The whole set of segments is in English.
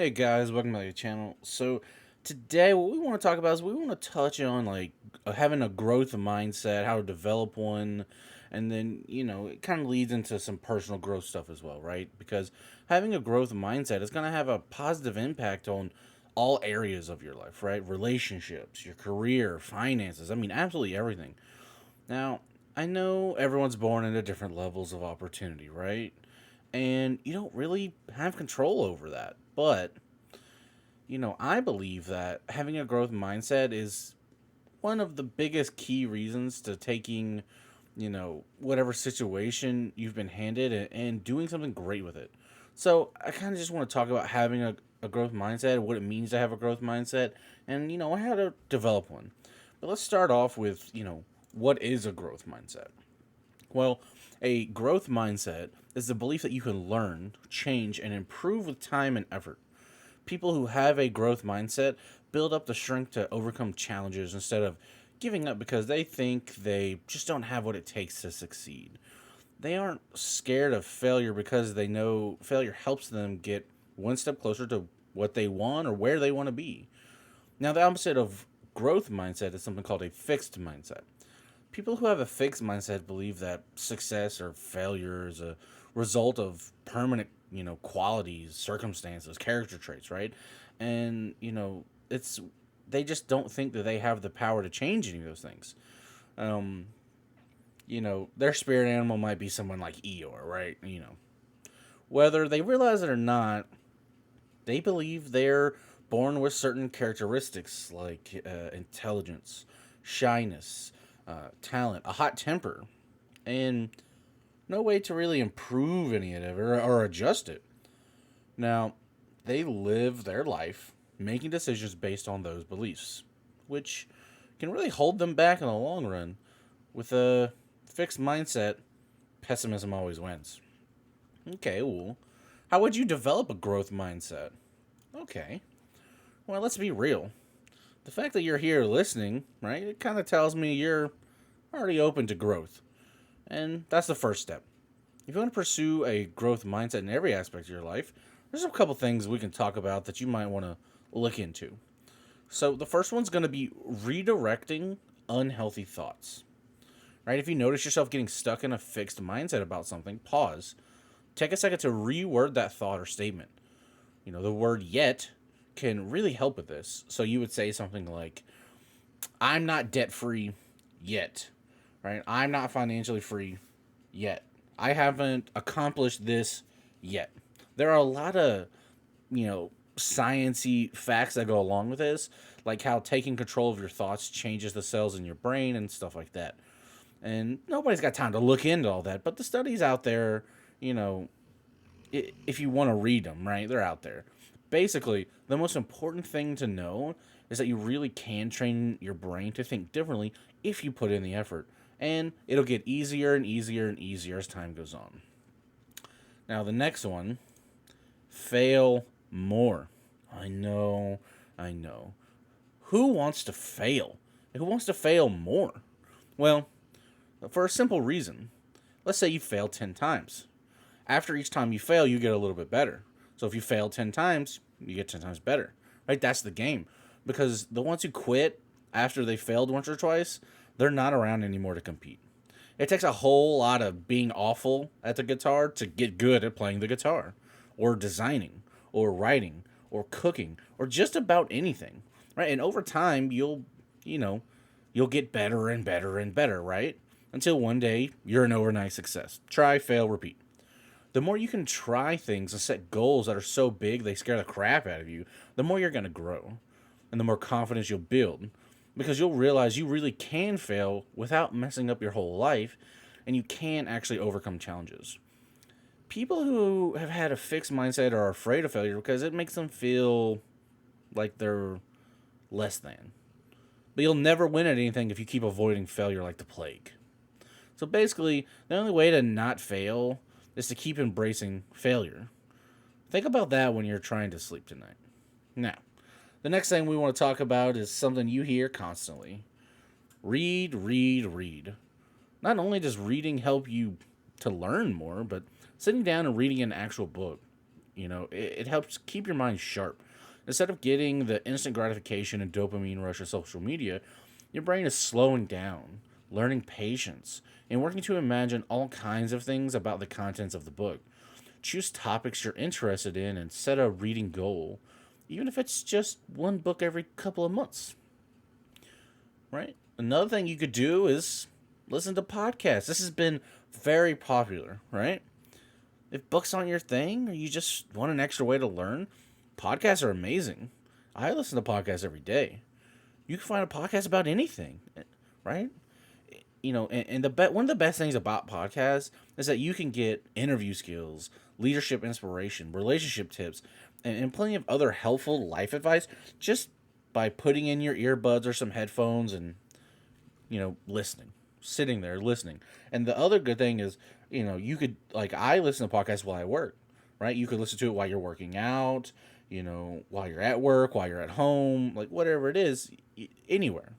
Hey guys, welcome back to the channel. So today what we want to talk about is we want to touch on having a growth mindset, how to develop one, and then, it kind of leads into some personal growth stuff as well, right? Because having a growth mindset is going to have a positive impact on all areas of your life, right? Relationships, your career, finances, I mean absolutely everything. Now, I know everyone's born into different levels of opportunity, right? And you don't really have control over that. But I believe that having a growth mindset is one of the biggest key reasons to taking, whatever situation you've been handed and doing something great with it. So I kind of just want to talk about having a growth mindset, what it means to have a growth mindset, and, how to develop one. But let's start off with, what is a growth mindset? Well, a growth mindset is the belief that you can learn, change, and improve with time and effort. People who have a growth mindset build up the strength to overcome challenges instead of giving up because they think they just don't have what it takes to succeed. They aren't scared of failure because they know failure helps them get one step closer to what they want or where they want to be. Now, the opposite of growth mindset is something called a fixed mindset. People who have a fixed mindset believe that success or failure is a result of permanent, qualities, circumstances, character traits, right? And, it's they just don't think that they have the power to change any of those things. Um, their spirit animal might be someone like Eeyore, right? Whether they realize it or not, they believe they're born with certain characteristics like intelligence, shyness, talent, a hot temper, and no way to really improve any of it or adjust it. Now, they live their life making decisions based on those beliefs, which can really hold them back in the long run. With a fixed mindset, pessimism always wins. Okay, well, how would you develop a growth mindset? Okay, well, let's be real. The fact that you're here listening, right, it kind of tells me you're already open to growth. And that's the first step. If you want to pursue a growth mindset in every aspect of your life, there's a couple things we can talk about that you might want to look into. So, the first one's going to be redirecting unhealthy thoughts. Right? If you notice yourself getting stuck in a fixed mindset about something, pause. Take a second to reword that thought or statement. The word yet can really help with this. So, you would say something like, I'm not debt free yet. Right? I'm not financially free yet. I haven't accomplished this yet. There are a lot of, sciency facts that go along with this, like how taking control of your thoughts changes the cells in your brain and stuff like that. And nobody's got time to look into all that, but the studies out there, you know, if you want to read them, right? They're out there. Basically, the most important thing to know is that you really can train your brain to think differently if you put in the effort. And it'll get easier and easier and easier as time goes on. Now, the next one, fail more. I know, I know. Who wants to fail? Who wants to fail more? Well, for a simple reason. Let's say you fail 10 times. After each time you fail, you get a little bit better. So if you fail 10 times, you get 10 times better. Right? That's the game. Because the ones who quit after they failed once or twice, they're not around anymore to compete. It takes a whole lot of being awful at the guitar to get good at playing the guitar, or designing, or writing, or cooking, or just about anything. Right? And over time, you know, you'll get better and better and better, right? Until one day you're an overnight success. Try, fail, repeat. The more you can try things and set goals that are so big they scare the crap out of you, the more you're going to grow and the more confidence you'll build because you'll realize you really can fail without messing up your whole life and you can actually overcome challenges. People who have had a fixed mindset are afraid of failure because it makes them feel like they're less than. But you'll never win at anything if you keep avoiding failure like the plague. So basically, the only way to not fail is to keep embracing failure. Think about that when you're trying to sleep tonight. Now, the next thing we want to talk about is something you hear constantly. Read, read, read. Not only does reading help you to learn more, but sitting down and reading an actual book. It helps keep your mind sharp. Instead of getting the instant gratification and dopamine rush of social media, your brain is slowing down, learning patience, and working to imagine all kinds of things about the contents of the book. Choose topics you're interested in and set a reading goal, even if it's just one book every couple of months, right? Another thing you could do is listen to podcasts. This has been very popular, right? If books aren't your thing or you just want an extra way to learn, podcasts are amazing. I listen to podcasts every day. You can find a podcast about anything, right? And one of the best things about podcasts is that you can get interview skills, leadership inspiration, relationship tips, and plenty of other helpful life advice just by putting in your earbuds or some headphones and listening, sitting there listening. And the other good thing is, you could, like, I listen to podcasts while I work, right? You could listen to it while you're working out, while you're at work, while you're at home, like whatever it is, anywhere.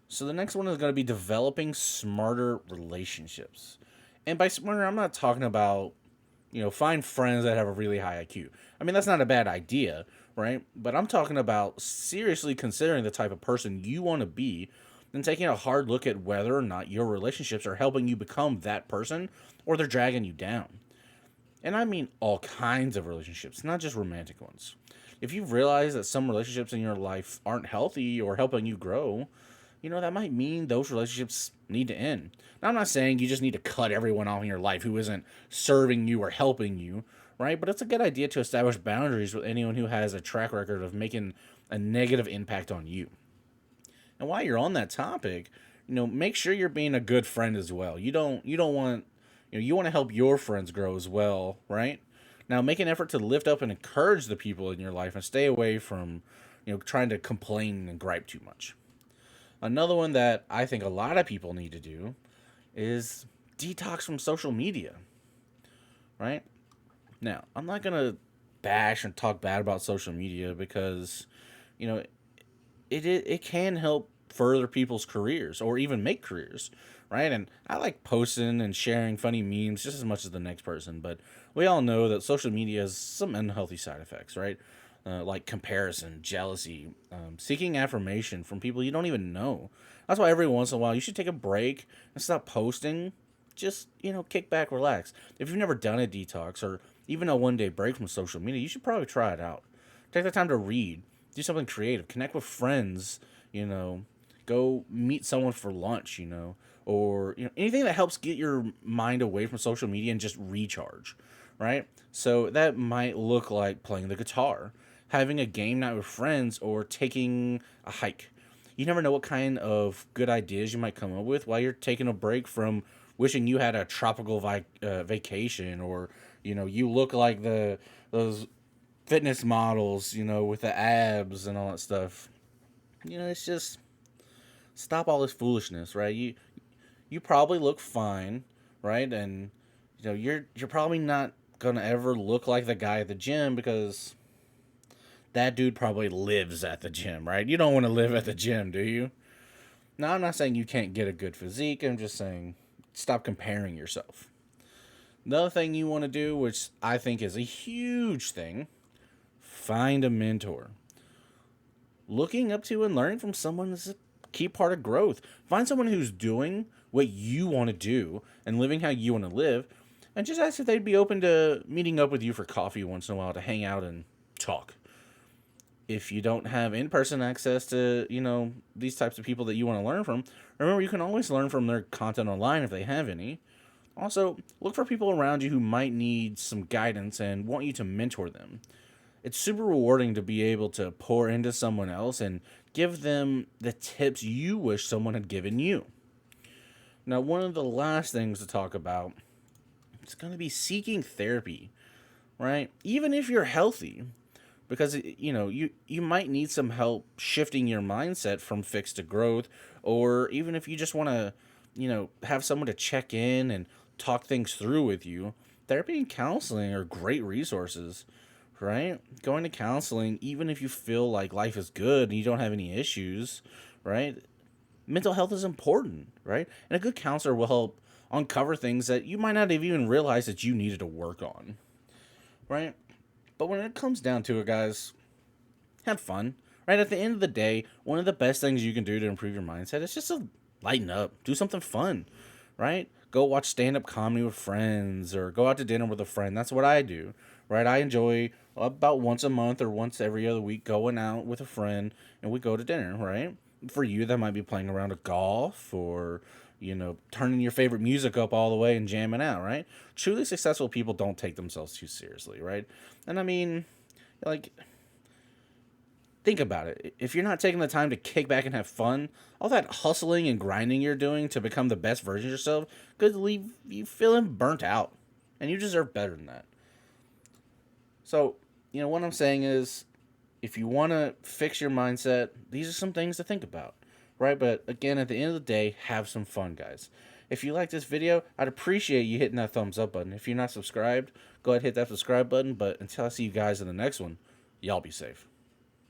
So the next one is going to be developing smarter relationships. And by smarter, I'm not talking about, find friends that have a really high IQ. I mean, that's not a bad idea, right? But I'm talking about seriously considering the type of person you want to be and taking a hard look at whether or not your relationships are helping you become that person or they're dragging you down. And I mean all kinds of relationships, not just romantic ones. If you've realized that some relationships in your life aren't healthy or helping you grow, that might mean those relationships need to end. Now, I'm not saying you just need to cut everyone off in your life who isn't serving you or helping you, right? But it's a good idea to establish boundaries with anyone who has a track record of making a negative impact on you. And while you're on that topic, make sure you're being a good friend as well. You don't want you want to help your friends grow as well, right? Now, make an effort to lift up and encourage the people in your life and stay away from, trying to complain and gripe too much. Another one that I think a lot of people need to do is detox from social media, right? Now, I'm not going to bash and talk bad about social media because, you know, it can help further people's careers or even make careers, right? And I like posting and sharing funny memes just as much as the next person, but we all know that social media has some unhealthy side effects, right? Like comparison, jealousy, seeking affirmation from people you don't even know. That's why every once in a while you should take a break and stop posting. Just, kick back, relax. If you've never done a detox or even a 1 day break from social media, you should probably try it out. Take the time to read, do something creative, connect with friends, go meet someone for lunch, or anything that helps get your mind away from social media and just recharge, right? So that might look like playing the guitar, having a game night with friends, or taking a hike. You never know what kind of good ideas you might come up with while you're taking a break from wishing you had a tropical vacation, or you look like those fitness models, with the abs and all that stuff. It's just stop all this foolishness, right? You probably look fine, right? And you're probably not gonna ever look like the guy at the gym because that dude probably lives at the gym, right? You don't want to live at the gym, do you? Now, I'm not saying you can't get a good physique. I'm just saying stop comparing yourself. Another thing you want to do, which I think is a huge thing, find a mentor. Looking up to and learning from someone is a key part of growth. Find someone who's doing what you want to do and living how you want to live, and just ask if they'd be open to meeting up with you for coffee once in a while to hang out and talk. If you don't have in-person access to, these types of people that you want to learn from, remember you can always learn from their content online if they have any. Also, look for people around you who might need some guidance and want you to mentor them. It's super rewarding to be able to pour into someone else and give them the tips you wish someone had given you. Now, one of the last things to talk about is going to be seeking therapy, right? Even if you're healthy, because you might need some help shifting your mindset from fixed to growth, or even if you just want to have someone to check in and talk things through with you. Therapy and counseling are great resources, right? Going to counseling, even if you feel like life is good and you don't have any issues, right? Mental health is important, right? And a good counselor will help uncover things that you might not have even realized that you needed to work on, right? But when it comes down to it, guys, have fun. Right? At the end of the day, one of the best things you can do to improve your mindset is just to lighten up, do something fun, right? Go watch stand up comedy with friends or go out to dinner with a friend. That's what I do, right? I enjoy about once a month or once every other week going out with a friend and we go to dinner, right? For you, that might be playing around a golf or, turning your favorite music up all the way and jamming out, right? Truly successful people don't take themselves too seriously, right? And I mean, like, think about it. If you're not taking the time to kick back and have fun, all that hustling and grinding you're doing to become the best version of yourself could leave you feeling burnt out. And you deserve better than that. So, what I'm saying is, if you want to fix your mindset, these are some things to think about, right? But again, at the end of the day, have some fun, guys. If you like this video, I'd appreciate you hitting that thumbs up button. If you're not subscribed, go ahead and hit that subscribe button. But until I see you guys in the next one, y'all be safe.